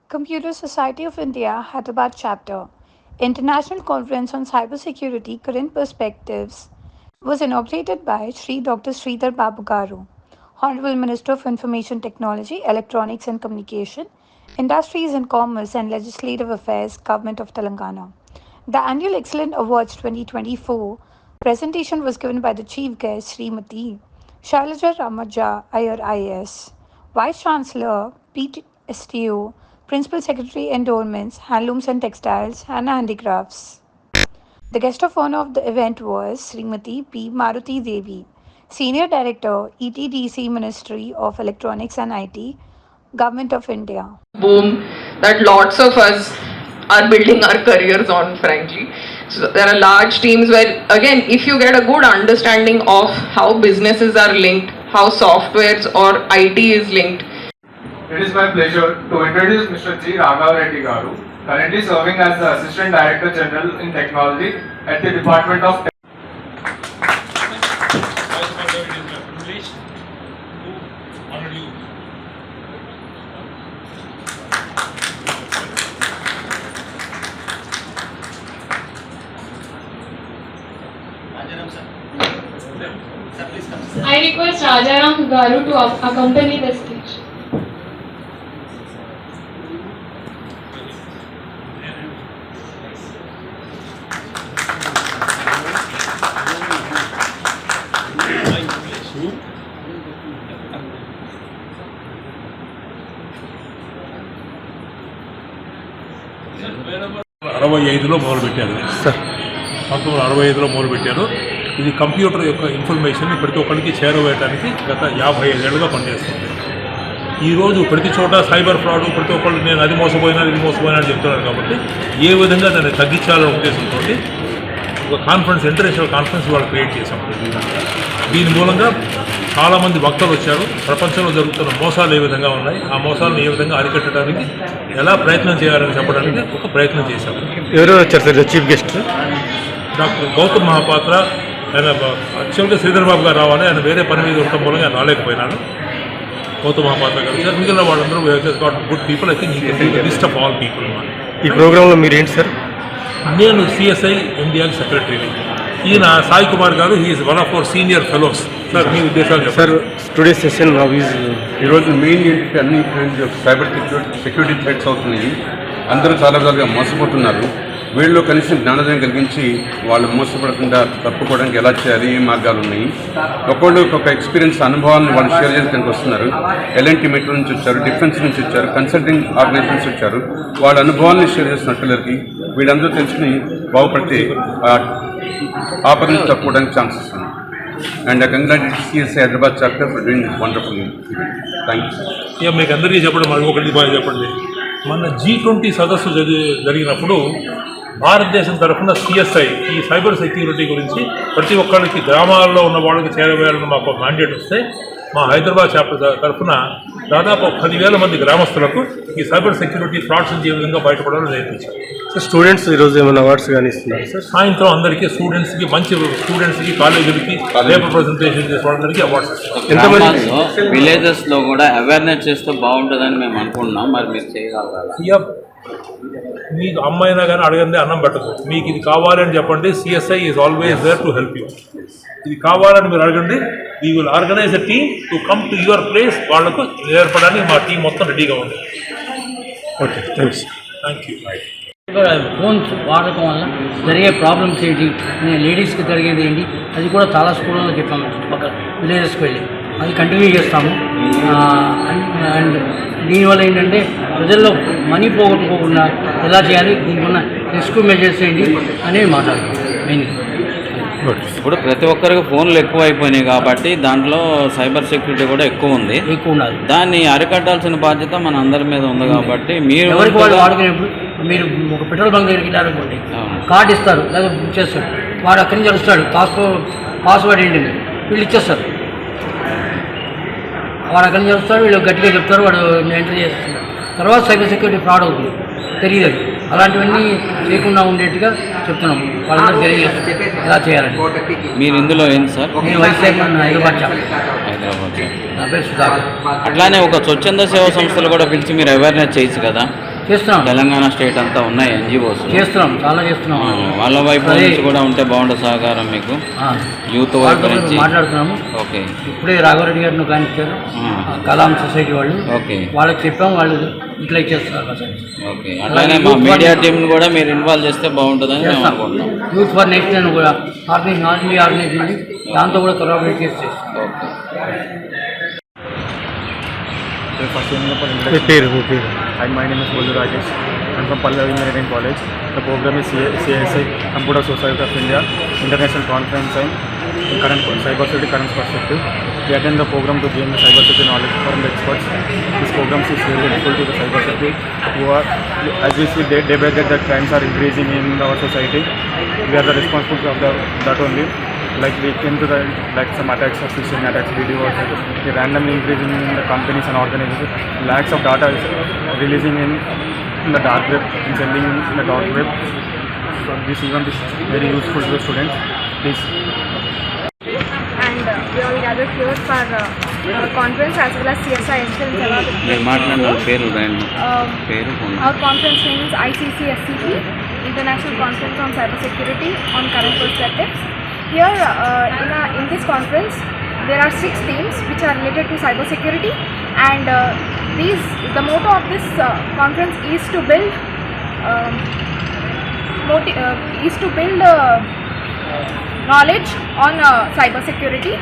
Computer Society of India, Hyderabad Chapter, International Conference on Cybersecurity Current Perspectives was inaugurated by Sri Dr. Sridhar Babu Garu, Honorable Minister of Information Technology, Electronics and Communication, Industries and Commerce and Legislative Affairs, Government of Telangana. The annual Excellent Awards 2024 presentation was given by the Chief Guest, Srimati Shailaja Ramaja Iyer IAS, Vice Chancellor, PTSTO, Principal Secretary Endowments, Handlooms and Textiles, Hannah Handicrafts. The guest of honor of the event was Srimati P. Maruti Devi, Senior Director, ETDC Ministry of Electronics and IT, Government of India. Boom that lots of us are building our careers on, frankly. So there are large teams where, again, if you get a good understanding of how businesses are linked, how softwares or IT is linked. It is my pleasure to introduce Mr. G. Raghav Reddy Garu, currently serving as the Assistant Director General in Technology at the Department of I request Rajaram Garu to accompany the stage. అరవైలో మొదలుపెట్టారు. 1965లో మొదలుపెట్టారు. ఇది computer యొక్క information ప్రతి ఒక్కరికి చేరవేయడానికి గత 55 ఏళ్ళుగా పనిచేస్తుంది. ఈరోజు ప్రతి చోట సైబర్ ఫ్రాడ్, ప్రతి ఒక్కళ్ళు నేను అది మోసపోయినా ఇది మోసపోయినా అని చెప్తున్నారు. కాబట్టి ఏ విధంగా దాన్ని తగ్గించాలనే ఉద్దేశంతో ఒక కాన్ఫరెన్స్, ఇంటర్నేషనల్ కాన్ఫరెన్స్ వాళ్ళు క్రియేట్ చేశాం. దీని మూలంగా చాలామంది వక్తలు వచ్చారు. ప్రపంచంలో జరుగుతున్న మోసాలు ఏ విధంగా ఉన్నాయి, ఆ మోసాలను ఏ విధంగా అరికట్టడానికి ఎలా ప్రయత్నం చేయాలని చెప్పడానికి ఒక ప్రయత్నం చేశాము. ఎవరు వచ్చారు sir chief guest? Doctor Gautam Mahapatra. ఆయన యాక్చువల్గా శ్రీధర్ బాబు గారు రావాలి, ఆయన వేరే పని మీద ఉండటం మూలంగా ఆయన రాలేకపోయినాడు. గౌతమ్ మహాపాత్ర గారు సార్, మిగిలిన వాళ్ళందరూ good people. I think list of all people. ఈ ప్రోగ్రాంలో మీరు ఏంటి సార్? నేను సిఎస్ఐ ఇండియాకి సెక్రటరీ. ఈయన Sai Kumar garu, he is one of our senior fellows. Sir మీ ఉద్దేశాలు సార్? టుడే సెషన్ ఈరోజు మెయిన్ ఏంటంటే అన్ని సైబర్ సెక్యూరిటీ థ్రెట్స్ అవుతున్నాయి. అందరూ చాలా విధాలుగా మోసపోతున్నారు. వీళ్ళు కనీసం జ్ఞానోదయం కలిగించి వాళ్ళు మోసపడకుండా తప్పుకోవడానికి ఎలా చేయాలి, ఏ మార్గాలు ఉన్నాయి, ఒక్కొక్కళ్ళు ఒక ఎక్స్పీరియన్స్ అనుభవాలను వాళ్ళు షేర్ చేయడానికి వస్తున్నారు. ఎల్ఎన్టీ మెట్రో నుంచి వచ్చారు, డిఫెన్స్ నుంచి వచ్చారు, కన్సల్టింగ్ ఆర్గనైజేషన్స్ వచ్చారు. వాళ్ళ అనుభవాన్ని షేర్ చేస్తున్న పిల్లలకి వీళ్ళందరూ తెలుసుకుని బాగుపడితే ఆపద నుంచి తప్పుకోవడానికి ఛాన్సెస్ ఉన్నాయి. And congratulate CSI Hyderabad chapter for doing wonderful. Thank you. ఇక మీకు అందరికీ చెప్పడం, మనకు ఒకటి బాగా చెప్పండి. మన G20 సదస్సు జరిగినప్పుడు భారతదేశం తరఫున సిఎస్ఐ ఈ సైబర్ సెక్యూరిటీ గురించి ప్రతి ఒక్కరికి గ్రామాల్లో ఉన్న వాళ్ళకి చేరవేయాలని మాకు మ్యాండేట్ వస్తే, మా హైదరాబాద్ చాప్టర్ తరఫున దాదాపు 10,000 మంది గ్రామస్తులకు ఈ సైబర్ సెక్యూరిటీ ఫ్రాడ్స్ నుంచి ఏ విధంగా బయటపడాలని నేర్పించారు. సార్ స్టూడెంట్స్ ఈరోజు ఏమైనా అవార్డ్స్ కానీ ఇస్తున్నారు సార్? సాయంత్రం అందరికీ స్టూడెంట్స్కి, మంచి స్టూడెంట్స్కి, కాలేజీలకి పేపర్ ప్రజెంటేషన్ చేసే వాళ్ళందరికీ అవార్డ్స్ ఇస్తారు. ఎంతమంది విలేజెస్లో కూడా అవేర్నెస్ చేస్తే బాగుంటుందని మేము అనుకుంటున్నాం. మరి మీరు చేయగలరా? మీకు అమ్మాయినా కానీ అడగండి, అన్నం పెట్టదు. మీకు ఇది కావాలని చెప్పండి. CSI is always there to help you. ఇది కావాలని మీరు అడగండి. We will organise a team to come to your place. వాళ్లకు నేర్పడానికి మా టీం మొత్తం రెడీగా ఉంది. Okay, thanks. Thank you. Phones వాడటం వల్ల జరిగే ప్రాబ్లమ్స్ ఏంటి, లేడీస్కి జరిగేది ఏంటి, అది కూడా చాలా స్కూళ్ళలో చెప్పాము. చుట్టుపక్కల విలేజెస్కి వెళ్ళి అది కంటిన్యూ చేస్తాము. అండ్ దీనివల్ల ఏంటంటే ప్రజల్లో మనీ పోగొట్టుకోకుండా ఎలా చేయాలి, దీనికి ఉన్న రెస్క్యూ మెజర్స్ ఏంటి అనేవి మాట్లాడుతాం మెయిన్గా. ఇప్పుడు ప్రతి ఒక్కరికి ఫోన్లు ఎక్కువ అయిపోయినాయి కాబట్టి దాంట్లో సైబర్ సెక్యూరిటీ కూడా ఎక్కువ ఉండాలి. దాన్ని అరికట్టాల్సిన బాధ్యత మన అందరి మీద ఉంది. కాబట్టి మీరు ఎవరికి వాళ్ళు వాడుకునేప్పుడు మీరు ఒక పెట్రోల్ బంక్ దగ్గరికి వెళ్ళారనుకోండి, కార్డు ఇస్తారు లేదా బుక్ చేస్తారు. వాడు అక్కడి నుంచి వస్తాడు, పాస్వర్డ్ ఏంటి వీళ్ళు ఇచ్చేస్తారు. వాడు అక్కడి నుంచి వస్తాడు, వీళ్ళు గట్టిగా చెప్తారు, వాడు ఎంటర్ చేస్తారు. తర్వాత సైబర్ సెక్యూరిటీ ఫ్రాడ్ అవుతుంది, తెలియదు. అలాంటివన్నీ చేయకుండా ఉండేట్టుగా చెప్తున్నాము. వాళ్ళందరూ తెలియజేస్తే ఎలా చేయాలని. మీరు ఇందులో ఏంటి సార్? నేను vice chairman Hyderabad chapter. Hyderabad. నా పేరు సుధాకర్. అట్లానే ఒక స్వచ్ఛంద సేవా సంస్థలు కూడా పిలిచి మీరు అవేర్నెస్ చేయొచ్చు కదా. చేస్తున్నాం. తెలంగాణ స్టేట్ అంతా ఉన్నాయి ఎన్జిఓస్, చేస్తున్నాం, చాలా చేస్తున్నాం. వాళ్ళ వైపు నుంచి కూడా ఉంటే బాగుంటుంది సహకారం మీకు యూత్ వైపు నుంచి. మాట్లాడుతున్నాము. ఓకే. ఇప్పుడే రాఘవరెడ్డి గారిని కానిచ్చారు, కలాం సొసైటీ వాళ్ళు. ఓకే. వాళ్ళకి చెప్పాము, వాళ్ళు ఇట్లా చేస్తున్నారు. ఓకే. అట్లానే మా మీడియా టీంని కూడా మీరు ఇన్వాల్వ్ చేస్తే బాగుంటుందని మేము అనుకుంటున్నాం. యూత్ ఫర్ నెక్స్ట్ అని కూడా ఆర్గనైజ్ ఉంది, దాంతో కూడా కొలాబరేట్ చేస్తాం. ఓకే. మీ పేరు? My name is Bolu Rajesh. I'm from Pallavi Engineering College. The program is CSI, Computer Society of India, International Conference on current cybersecurity current perspective. We attend the program to gain the cybersecurity knowledge from the experts. This program is very helpful to the cybersecurity who are, as we see day by day, the crimes are increasing in our society. We are the responsible of that only. Like we came to the some attacks of phishing attacks, videos, the randomly increasing in the companies and organizations. Lakhs of data is releasing in the dark web and sending in the dark web. So this event is very useful to the students. Please. And we all gathered here for conference as well as CSI insurance. మీరు మాట్లాడిన పేరు రాయండి. పేరు. Our conference name is ICC-SCP, International Conference on Cybersecurity on Current Perspectives. Here in this conference there are 6 themes which are related to cybersecurity, and the motto of this conference is to build knowledge on cybersecurity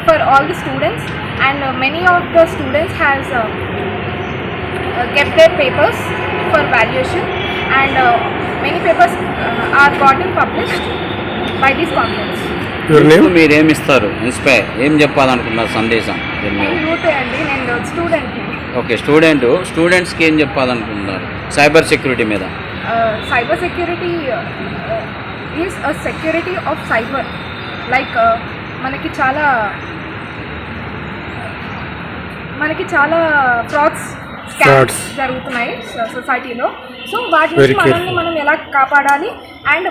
for all the students, and many of the students has kept their papers for valuation, and many papers are gotten published by this conference. మీరేమి ఇస్తారు? Inspire ఏం చెప్పాలనుకున్నారు సందేశం దీని మీద? Youth అండి, నేను student. Okay. స్టూడెంట్స్కి ఏం చెప్పాలనుకుంటున్నారు సైబర్ సెక్యూరిటీ మీద? Cyber security is a security of cyber. Like మనకి చాలా ఫ్రాడ్స్, స్కామ్స్ జరుగుతున్నాయి సొసైటీలో. సో వాటి నుంచి మనల్ని మనం ఎలా కాపాడాలి, అండ్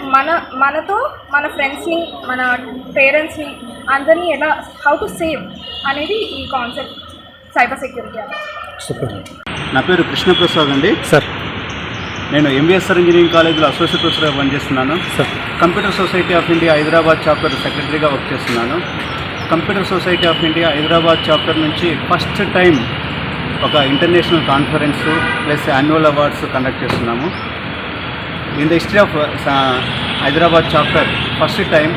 మనతో మన ఫ్రెండ్స్ని, మన పేరెంట్స్ని, అందరినీ ఎలా హౌ టు సేవ్ అనేది ఈ కాన్సెప్ట్ సైబర్ సెక్యూరిటీ అని. నా పేరు కృష్ణప్రసాద్ అండి. సార్, నేను ఎంవిఎస్ఆర్ ఇంజనీరింగ్ కాలేజ్లో అసోసియేట్ ప్రొఫెసర్గా పనిచేస్తున్నాను. Sir, Computer Society of India Hyderabad chapter సెక్రటరీగా వర్క్ చేస్తున్నాను. Computer Society of India Hyderabad chapter నుంచి ఫస్ట్ టైం ఒక international conference plus annual awards conduct చేస్తున్నాము. In the history of Hyderabad chapter first time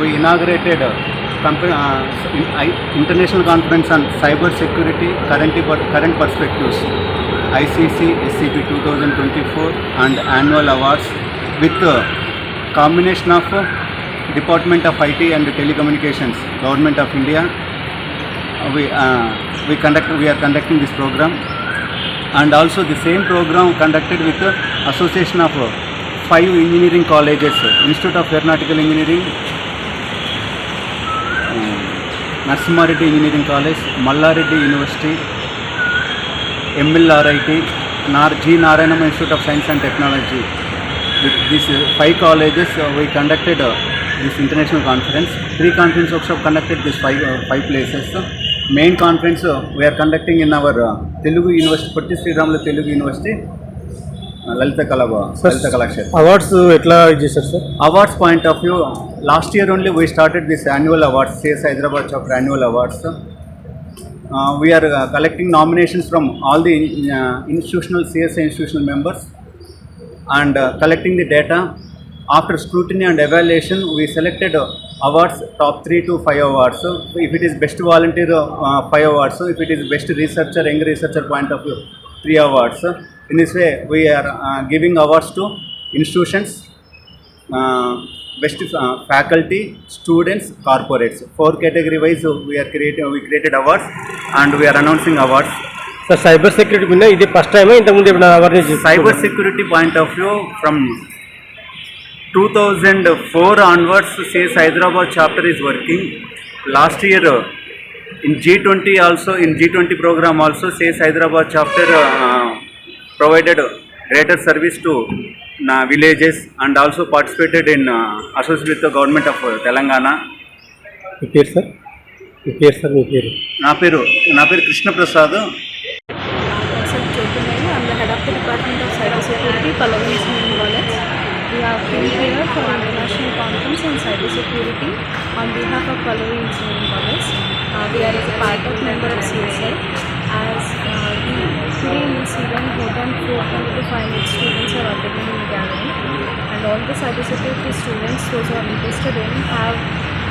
we inaugurated international conference on cyber security current perspectives ICC-SCP 2024 and annual awards with combination of Department of IT and Telecommunications, Government of India. We are conducting this program, and also the same program conducted with the association of 5 engineering colleges: Institute of Aeronautical Engineering, Narsimha-Reddy Engineering College, Mallareddy University, MLRIT, G. Narayanam Institute of Science and Technology. With these 5 colleges, we conducted this international conference. 3 conference workshops conducted this 5 places. Main conference we are conducting in our Telugu University, Patti Sriramulu Telugu University, Lalita Kalakshetra. Awards ఎట్లా చేశారు sir? Awards point of view, last year only we started this annual awards, CS Hyderabad Chapter annual awards. We are collecting nominations from all the institutional CSI institutional members and collecting the data. After scrutiny and evaluation, we selected awards, top 3 to 5 awards. So if it is best volunteer, 5 awards. So if it is best researcher, young researcher point of view, 3 awards. In this way, we are giving awards to institutions, best faculty, students, corporates. 4 category wise we created awards, and we are announcing awards. Sir, cyber security మీద ఇది first time ఇంతకుముందు ఎప్పుడైనా awareness? Cyber security point of view, from 2004 onwards, CS Hyderabad chapter is working. Last year in G20 program also, CS Hyderabad chapter provided greater service to villages, and also participated in association with the government of Telangana. మీ పేరు sir? మీ పేరు sir? మీ పేరు? నా పేరు Krishna Prasad. Myself Jyotirmay, I'm the head of the Department of Cybersecurity, Pallavi Engineering College. We have been here for an international conference on cybersecurity on behalf of Pallavi Engineering College. We are a part of member of CSI. As today in this event, more than 400 to 500 students are attending in the gathering, and all the cybersecurity students, those who are interested in, have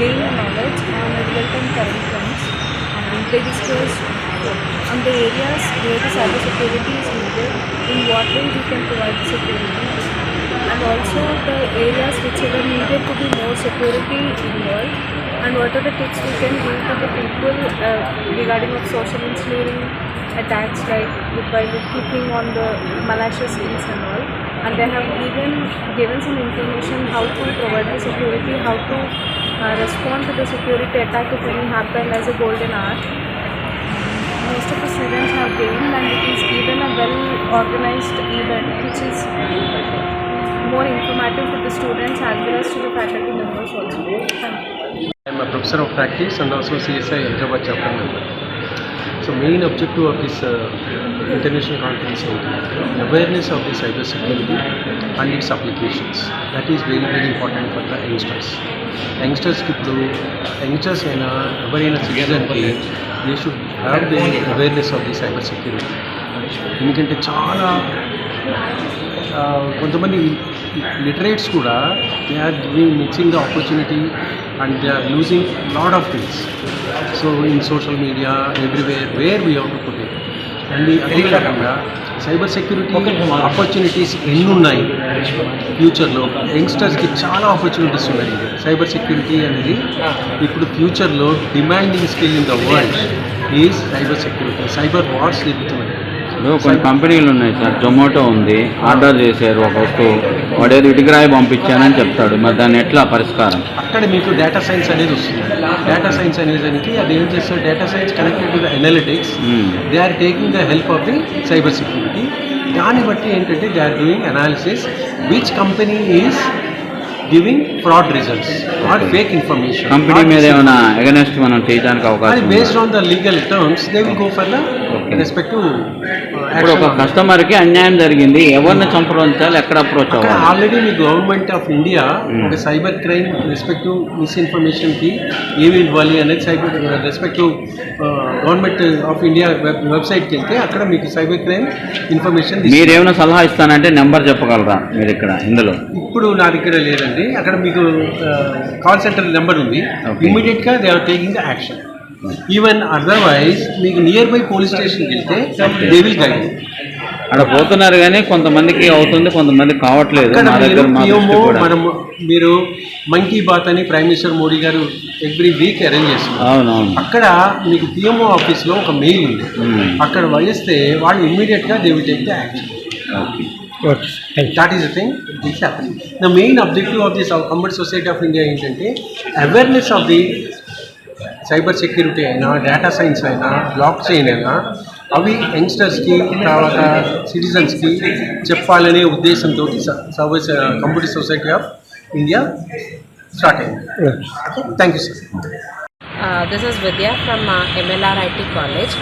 gained knowledge on real-time current trends, and they discussed on the areas where the cybersecurity is needed, in what way we can provide security, and also the areas which are needed to be more security involved, and what are the tips we can give to the people regarding of social engineering attacks, like by clicking on the malicious links and all. And they have even given some information how to provide the security, how to respond to the security attack if any happen as a golden hour. Most of the students have gained, and it is even a well organized event which is more informative to the students as well as to the faculty members also. Thank you. I am a professor of practice and also CSI Hyderabad chapter member. So main objective of this international conference is awareness of the cyber security and its applications. That is very very important for the youngsters. Youngsters అయినా ఎవరైనా సిటిజన్కి they should have the awareness of the cyber security. ఎందుకంటే చాలా కొంతమంది literates కూడా they are mixing the opportunity and they are losing lot of things. So in social media everywhere where we have to put it. And అదే కాకుండా cyber security opportunities ఎన్ని ఉన్నాయి ఫ్యూచర్లో. యంగ్స్టర్స్కి చాలా ఆపర్చునిటీస్ ఉన్నాయి. సైబర్ సెక్యూరిటీ అనేది ఇప్పుడు ఫ్యూచర్లో demanding skill in the world is cyber security. Cyber wars జరుగుతున్నాయి. కొన్ని కంపెనీలు ఉన్నాయి సార్, జొమాటో ఉంది, ఆర్డర్ చేశారు ఒక వస్తువు, వాడేది ఇటుకరాయి పంపించానని చెప్తాడు, మరి దాన్ని ఎట్లా పరిష్కారం? అక్కడ మీకు డేటా సైన్స్ అనేది వస్తుంది. డేటా సైన్స్ అనేదానికి అది ఏం చేస్తారు, data science connected to the analytics, they are taking the help of the cyber security. దాన్ని బట్టి ఏంటంటే they are doing analysis which company is giving fraud results or fake information. Company మీద ఏమైనా against మనం చేయడానికి అవకాశం based on the legal terms they will go for the respective. ఇప్పుడు ఒక కస్టమర్కి అన్యాయం జరిగింది, ఎవరిని సంప్రదించాలి, ఎక్కడ అప్రోచ్ అవ్వాలి? Already me government of India ఒక సైబర్ క్రైమ్ రెస్పెక్టివ్ మిస్ఇన్ఫర్మేషన్కి ఏమి ఇవ్వాలి అనేది cyber respective government of India వెబ్సైట్కి వెళ్తే అక్కడ మీకు సైబర్ క్రైమ్ ఇన్ఫర్మేషన్. మీరేమైనా సలహా ఇస్తానంటే నెంబర్ చెప్పగలరా మీరు ఇక్కడ ఇందులో? ఇప్పుడు నా దగ్గర లేదండి. అక్కడ మీకు కాల్ సెంటర్ నెంబర్ ఉంది. ఇమ్మీడియట్గా they are taking the action. Even otherwise మీకు నియర్ బై పోలీస్ స్టేషన్కి వెళ్తే దే విల్ గైడ్. అక్కడ పోతున్నారు కానీ కొంతమందికి అవుతుంది, కొంతమందికి కావట్లేదు. మనం మీరు మన్ కీ బాత్ అని ప్రైమ్ మినిస్టర్ మోడీ గారు ఎవ్రీ వీక్ అరేంజ్ చేస్తున్నారు. అవునవును. అక్కడ మీకు పిఎంఓ ఆఫీస్లో ఒక మెయిల్ ఉంది. అక్కడ వహిస్తే వాళ్ళు ఇమ్మీడియట్గా they will take the action. That is the thing which is happening. The main objective of this Humble Society of India ఏంటంటే awareness of the cyber security అయినా, డేటా సైన్స్ అయినా, బ్లాక్ చైన్ అయినా అవి యంగ్స్టర్స్కి తర్వాత సిటిజన్స్కి చెప్పాలనే ఉద్దేశంతో Computer Society of India start అయింది. Thank you sir. This is Vidya from MLRIT College.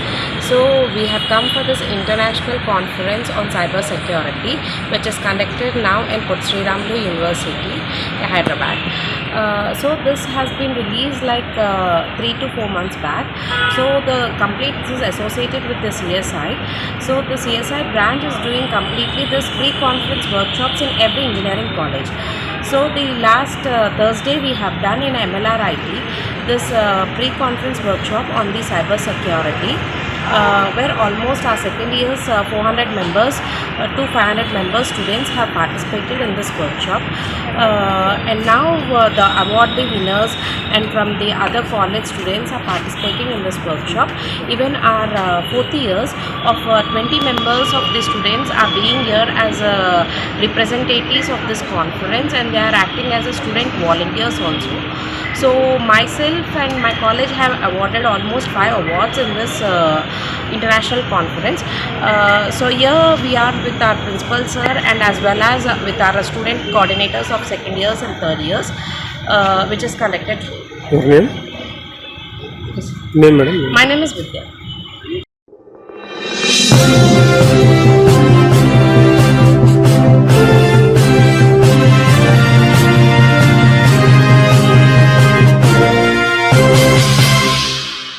So we have come for this international conference on cyber security, which is conducted now in Put Sri Ramlu University, Hyderabad. So this has been released like 3 to 4 months back. So this is associated with the CSI. So the CSI branch is doing completely this pre-conference workshops in every engineering college. So the last Thursday we have done in MLRIT this pre-conference workshop on the cyber security, where almost our second year's 400 members to 500 members students have participated in this workshop, and now the award winners and from the other college students are participating in this workshop. Even our fourth years of 20 members of the students are being here as representatives of this conference, and they are acting as a student volunteers also. So myself and my college have awarded almost 5 awards in this international conference. So here we are with our principal sir and as well as with our student coordinators of second years and third years, which is conducted. Your name? Name, madam? My name is Vidya.